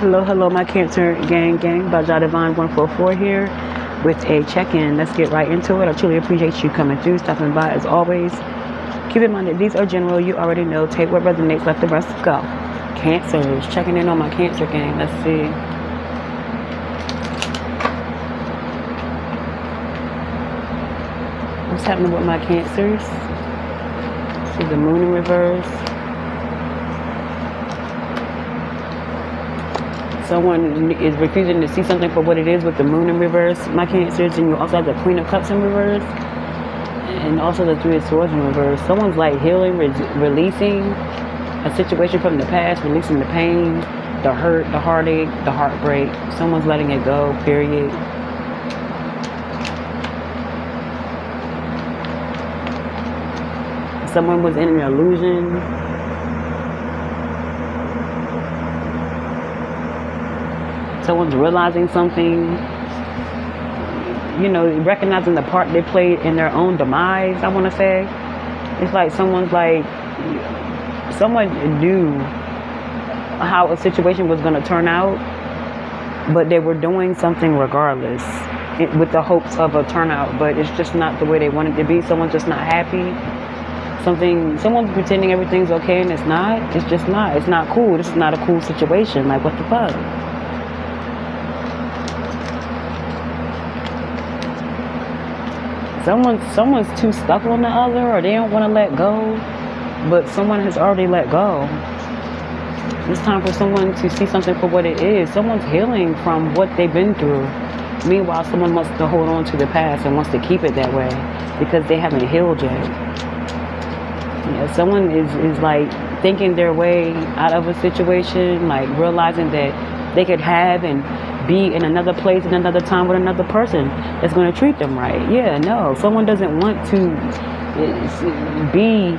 Hello, my Cancer gang. Bajah Divine 144 here with a check-in. Let's get right into it. I truly appreciate you coming through, stopping by as always. Keep in mind that these are general. You already know. Take what resonates, let the rest go. Cancers, checking in on my Cancer gang. Let's see. What's happening with my Cancers? See the moon in reverse. Someone is refusing to see something for what it is with the moon in reverse, my Cancers, and you also have the Queen of Cups in reverse, and also the Three of Swords in reverse. Someone's like healing, releasing a situation from the past, releasing the pain, the hurt, the heartache, the heartbreak. Someone's letting it go, period. Someone was in an illusion. Someone's realizing something, recognizing the part they played in their own demise, I want to say. It's like someone knew how a situation was going to turn out, but they were doing something regardless with the hopes of a turnout, but it's just not the way they want it to be. Someone's just not happy. Someone's pretending everything's okay and it's not. It's just not. It's not cool. This is not a cool situation. Like, what the fuck? Someone's too stuck on the other, or they don't want to let go, but someone has already let go. It's time for someone to see something for what it is. Someone's healing from what they've been through. Meanwhile, someone wants to hold on to the past and wants to keep it that way because they haven't healed yet. Yeah, someone is like thinking their way out of a situation, like realizing that they could have and be in another place in another time with another person that's going to treat them right. Yeah, no, someone doesn't want to be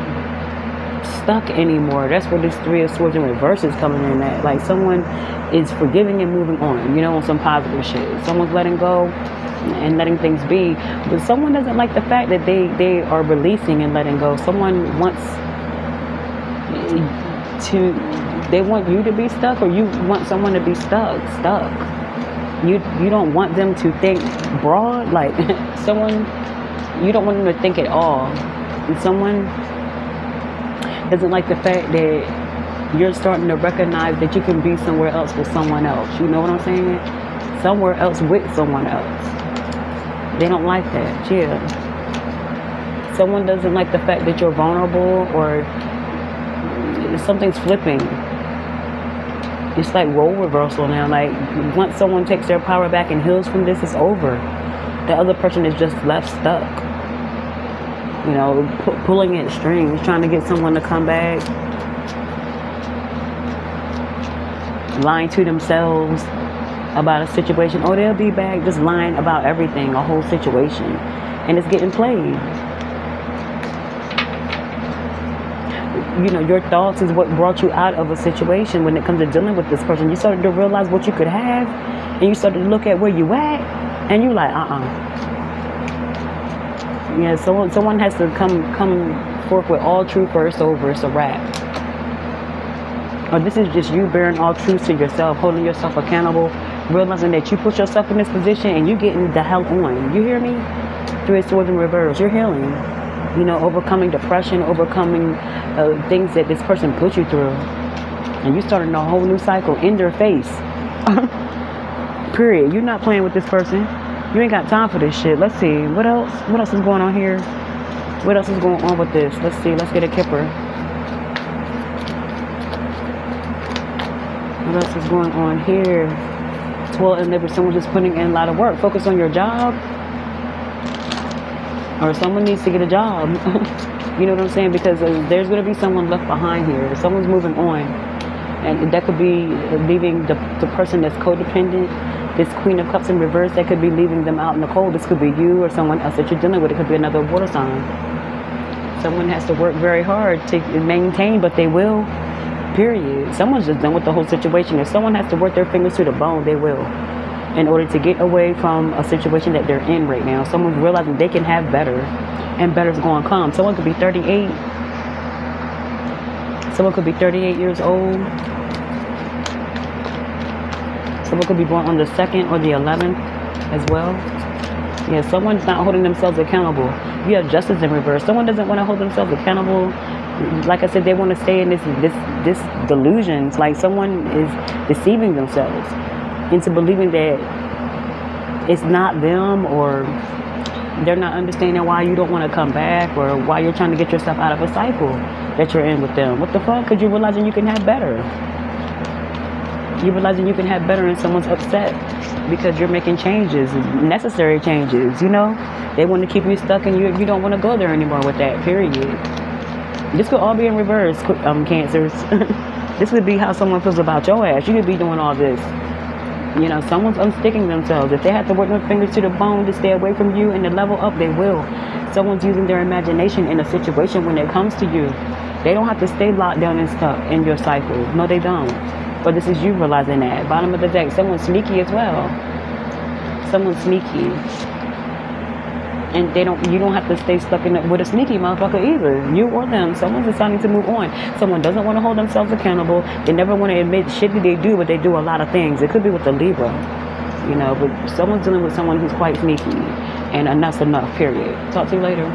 stuck anymore. That's where this Three of Swords in reverse is coming in at. Like, someone is forgiving and moving on, on some positive shit. Someone's letting go and letting things be, but someone doesn't like the fact that they are releasing and letting go. Someone wants they want you to be stuck, or you want someone to be stuck. You don't want them to think broad, like someone, you don't want them to think at all. And someone doesn't like the fact that you're starting to recognize that you can be somewhere else with someone else. You know what I'm saying? Somewhere else with someone else. They don't like that, yeah. Someone doesn't like the fact that you're vulnerable, or something's flipping. It's like role reversal now. Like, once someone takes their power back and heals from this, it's over. The other person is just left stuck. Pulling at strings, trying to get someone to come back. Lying to themselves about a situation. Oh, they'll be back. Just lying about everything, a whole situation. And it's getting played. Your thoughts is what brought you out of a situation when it comes to dealing with this person. You started to realize what you could have, and you started to look at where you at, and you're like, Yeah, someone has to come forth with all truth first over. It's a wrap. Or this is just you bearing all truth to yourself, holding yourself accountable, realizing that you put yourself in this position and you getting the hell on. You hear me? Three of Swords in reverse. You're healing. Overcoming depression, overcoming things that this person put you through. And you starting a whole new cycle in their face. Period. You're not playing with this person. You ain't got time for this shit. Let's see. What else? What else is going on here? What else is going on with this? Let's see. Let's get a Kipper. What else is going on here? 12 and Libra. Someone just putting in a lot of work. Focus on your job. Or someone needs to get a job. You know what I'm saying? Because there's going to be someone left behind here. Someone's moving on. And that could be leaving the person that's codependent. This Queen of Cups in reverse, that could be leaving them out in the cold. This could be you or someone else that you're dealing with. It could be another water sign. Someone has to work very hard to maintain, but they will. Period. Someone's just done with the whole situation. If someone has to work their fingers to the bone, they will. In order to get away from a situation that they're in right now. Someone's realizing they can have better, and better's going to come. Someone could be 38. Someone could be 38 years old. Devil could be born on the 2nd or the 11th as well. Yeah, someone's not holding themselves accountable. You have justice in reverse. Someone doesn't want to hold themselves accountable. Like I said, they want to stay in this delusion. It's like someone is deceiving themselves into believing that it's not them, or they're not understanding why you don't want to come back, or why you're trying to get yourself out of a cycle that you're in with them. What the fuck? Because you're realizing you can have better. You're realizing you can have better, and someone's upset because you're making changes, necessary changes, you know? They want to keep you stuck, and you don't want to go there anymore with that, period. This could all be in reverse, Cancers. This would be how someone feels about your ass. You could be doing all this. You know, someone's unsticking themselves. If they have to work their fingers to the bone to stay away from you and to level up, they will. Someone's using their imagination in a situation when it comes to you. They don't have to stay locked down and stuck in your cycle. No, they don't. But this is you realizing that. Bottom of the deck, someone's sneaky as well. Someone's sneaky. And you don't have to stay stuck with a sneaky motherfucker either. You or them. Someone's deciding to move on. Someone doesn't want to hold themselves accountable. They never want to admit shit that they do, but they do a lot of things. It could be with the Libra, you know, but someone's dealing with someone who's quite sneaky. And enough's enough, period. Talk to you later.